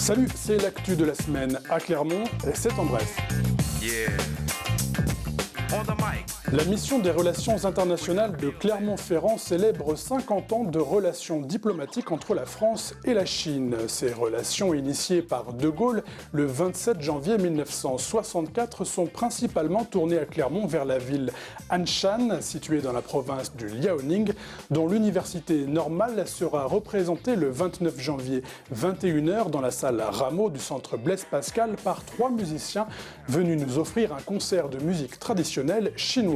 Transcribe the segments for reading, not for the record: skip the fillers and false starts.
Salut, c'est l'actu de la semaine à Clermont et c'est en bref. Yeah. On the mic. La mission des relations internationales de Clermont-Ferrand célèbre 50 ans de relations diplomatiques entre la France et la Chine. Ces relations, initiées par De Gaulle le 27 janvier 1964, sont principalement tournées à Clermont vers la ville Anshan, située dans la province du Liaoning, dont l'université normale sera représentée le 29 janvier 21h dans la salle Rameau du centre Blaise Pascal par 3 musiciens venus nous offrir un concert de musique traditionnelle chinoise.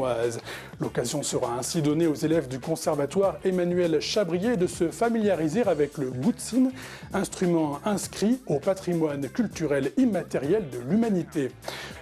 L'occasion sera ainsi donnée aux élèves du conservatoire Emmanuel Chabrier de se familiariser avec le guzheng, instrument inscrit au patrimoine culturel immatériel de l'humanité.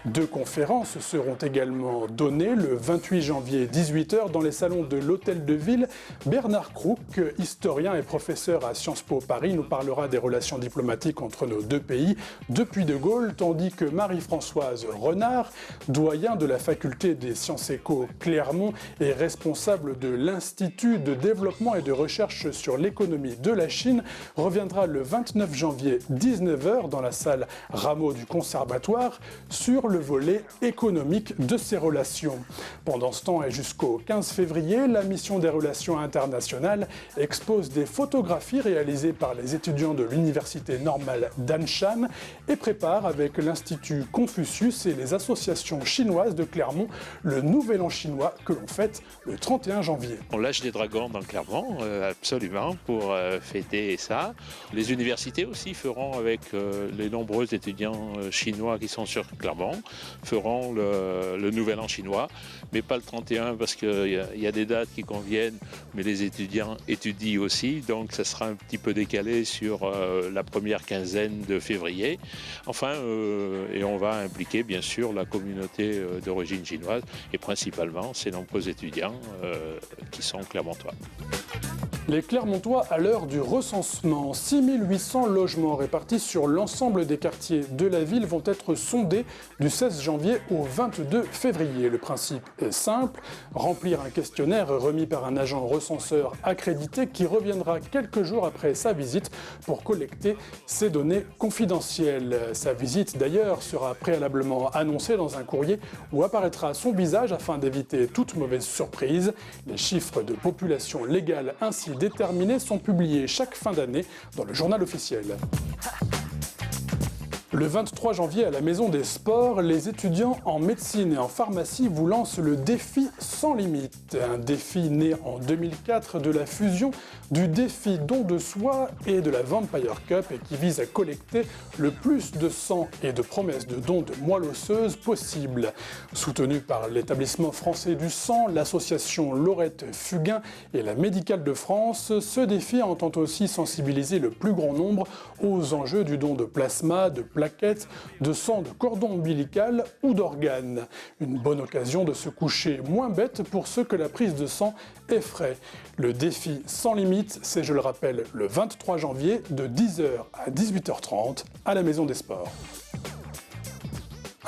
2 conférences seront également données le 28 janvier 18h dans les salons de l'Hôtel de Ville. Bernard Crook, historien et professeur à Sciences Po Paris, nous parlera des relations diplomatiques entre nos 2 pays depuis De Gaulle, tandis que Marie-Françoise Renard, doyen de la faculté des sciences éco Clermont et responsable de l'Institut de développement et de recherche sur l'économie de la Chine, reviendra le 29 janvier 19h dans la salle Rameau du Conservatoire sur le volet économique de ces relations. Pendant ce temps et jusqu'au 15 février, la mission des relations internationales expose des photographies réalisées par les étudiants de l'université normale d'Anshan et prépare avec l'Institut Confucius et les associations chinoises de Clermont le Nouvel An chinois que l'on fête le 31 janvier. On lâche des dragons dans le Clermont, absolument, pour fêter ça. Les universités aussi feront, avec les nombreux étudiants chinois qui sont sur Clermont, feront le Nouvel An chinois, mais pas le 31 parce qu'il y a des dates qui conviennent, mais les étudiants étudient aussi, donc ça sera un petit peu décalé sur la première quinzaine de février. Enfin, et on va impliquer bien sûr la communauté d'origine chinoise et principalement ces nombreux étudiants qui sont clermontois. Les Clermontois à l'heure du recensement. 6800 logements répartis sur l'ensemble des quartiers de la ville vont être sondés du 16 janvier au 22 février. Le principe est simple, remplir un questionnaire remis par un agent recenseur accrédité qui reviendra quelques jours après sa visite pour collecter ces données confidentielles. Sa visite d'ailleurs sera préalablement annoncée dans un courrier où apparaîtra son visage afin d'éviter toute mauvaise surprise. Les chiffres de population légale ainsi déterminés sont publiés chaque fin d'année dans le journal officiel. Le 23 janvier, à la Maison des Sports, les étudiants en médecine et en pharmacie vous lancent le défi sans limite. Un défi né en 2004 de la fusion du défi don de soi et de la Vampire Cup et qui vise à collecter le plus de sang et de promesses de dons de moelle osseuse possible. Soutenu par l'établissement français du sang, l'association Laurette Fugain et la Médicale de France, ce défi entend aussi sensibiliser le plus grand nombre aux enjeux du don de plasma, de plaquettes, de sang, de cordon ombilical ou d'organes. Une bonne occasion de se coucher moins bête pour ceux que la prise de sang effraie. Le défi sans limite, c'est, je le rappelle, le 23 janvier de 10h à 18h30 à la Maison des Sports.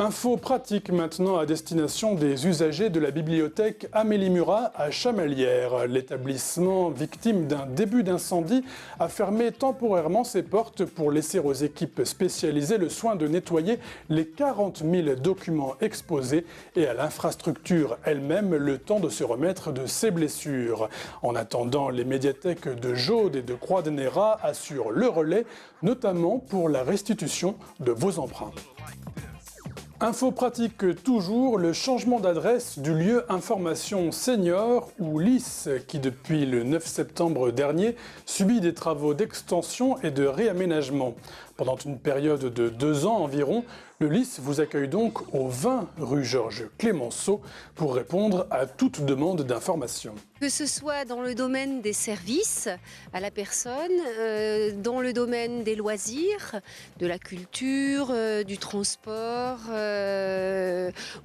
Info pratique maintenant à destination des usagers de la bibliothèque Amélie Murat à Chamalières. L'établissement, victime d'un début d'incendie, a fermé temporairement ses portes pour laisser aux équipes spécialisées le soin de nettoyer les 40 000 documents exposés et à l'infrastructure elle-même le temps de se remettre de ses blessures. En attendant, les médiathèques de Jaude et de Croix-de-Néra assurent le relais, notamment pour la restitution de vos emprunts. Info pratique toujours, le changement d'adresse du lieu information senior ou LIS qui depuis le 9 septembre dernier subit des travaux d'extension et de réaménagement. Pendant une période de 2 ans environ, le LIS vous accueille donc au 20 rue Georges Clémenceau pour répondre à toute demande d'information. Que ce soit dans le domaine des services à la personne, dans le domaine des loisirs, de la culture, du transport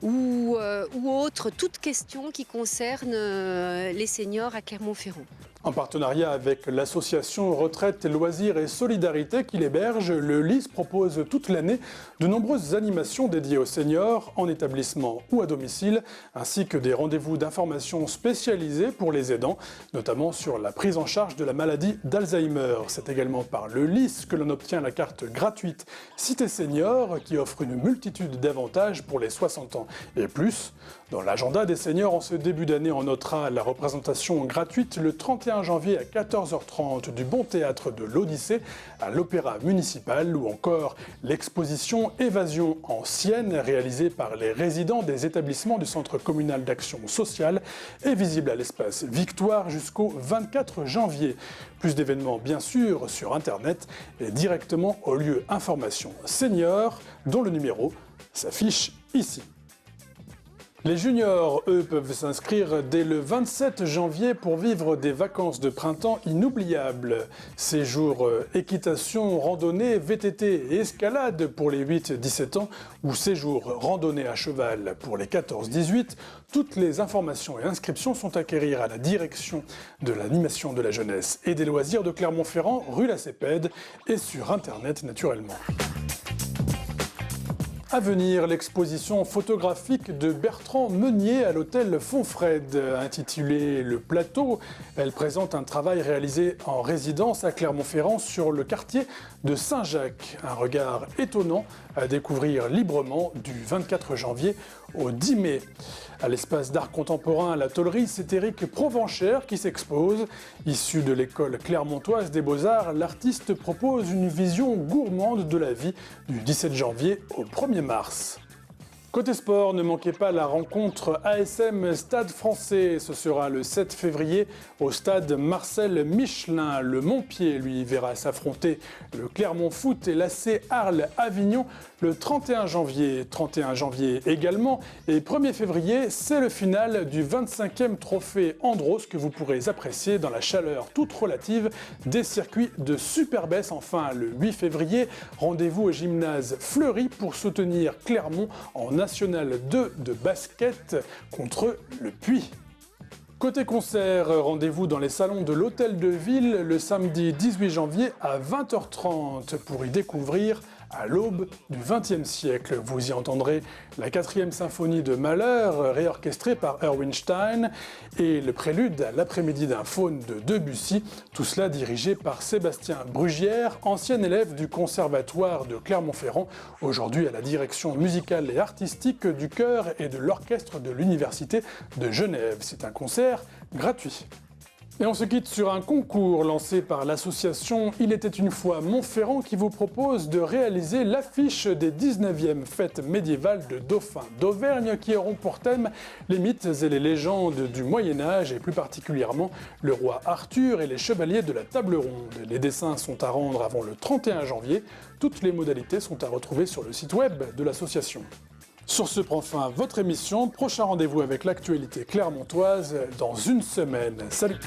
ou autre, toute question qui concerne les seniors à Clermont-Ferrand. En partenariat avec l'association Retraite, Loisirs et Solidarité qui l'héberge, le LIS propose toute l'année de nombreuses nombreuses animations dédiées aux seniors, en établissement ou à domicile, ainsi que des rendez-vous d'information spécialisés pour les aidants, notamment sur la prise en charge de la maladie d'Alzheimer. C'est également par le LIS que l'on obtient la carte gratuite Cité Senior, qui offre une multitude d'avantages pour les 60 ans et plus. Dans l'agenda des seniors, en ce début d'année, on notera la représentation gratuite le 31 janvier à 14h30 du Bon Théâtre de l'Odyssée à l'Opéra Municipal, ou encore l'exposition Évasion ancienne réalisée par les résidents des établissements du Centre communal d'action sociale est visible à l'espace Victoire jusqu'au 24 janvier. Plus d'événements bien sûr sur internet et directement au lieu information senior dont le numéro s'affiche ici. Les juniors, eux, peuvent s'inscrire dès le 27 janvier pour vivre des vacances de printemps inoubliables. Séjours équitation, randonnée, VTT et escalade pour les 8-17 ans ou séjours randonnée à cheval pour les 14-18, toutes les informations et inscriptions sont à acquérir à la direction de l'animation de la jeunesse et des loisirs de Clermont-Ferrand, rue La Cépède et sur internet naturellement. À venir, l'exposition photographique de Bertrand Meunier à l'hôtel Fonfred, intitulée Le Plateau. Elle présente un travail réalisé en résidence à Clermont-Ferrand sur le quartier de Saint-Jacques. Un regard étonnant à découvrir librement du 24 janvier au 10 mai. À l'espace d'art contemporain à la Tollerie, c'est Éric Provenchère qui s'expose. Issu de l'école clermontoise des Beaux-Arts, l'artiste propose une vision gourmande de la vie du 17 janvier au 1er mars. Côté sport, ne manquez pas la rencontre ASM Stade Français. Ce sera le 7 février au stade Marcel Michelin. Le Montpied, lui, verra s'affronter le Clermont Foot et l'AC Arles-Avignon le 31 janvier. 31 janvier également. Et 1er février, c'est le final du 25e trophée Andros que vous pourrez apprécier dans la chaleur toute relative des circuits de Superbès. Enfin, le 8 février, rendez-vous au gymnase Fleury pour soutenir Clermont en National 2 de basket contre le Puy. Côté concert, rendez-vous dans les salons de l'Hôtel de Ville le samedi 18 janvier à 20h30 pour y découvrir à l'aube du XXe siècle. Vous y entendrez la 4e symphonie de Mahler, réorchestrée par Erwin Stein, et le prélude à l'après-midi d'un faune de Debussy, tout cela dirigé par Sébastien Brugière, ancien élève du Conservatoire de Clermont-Ferrand, aujourd'hui à la direction musicale et artistique du chœur et de l'orchestre de l'Université de Genève. C'est un concert gratuit. Et on se quitte sur un concours lancé par l'association Il était une fois Montferrand qui vous propose de réaliser l'affiche des 19e fêtes médiévales de Dauphin d'Auvergne qui auront pour thème les mythes et les légendes du Moyen-Âge et plus particulièrement le roi Arthur et les chevaliers de la table ronde. Les dessins sont à rendre avant le 31 janvier. Toutes les modalités sont à retrouver sur le site web de l'association. Sur ce prend fin votre émission. Prochain rendez-vous avec l'actualité clermontoise dans une semaine. Salut!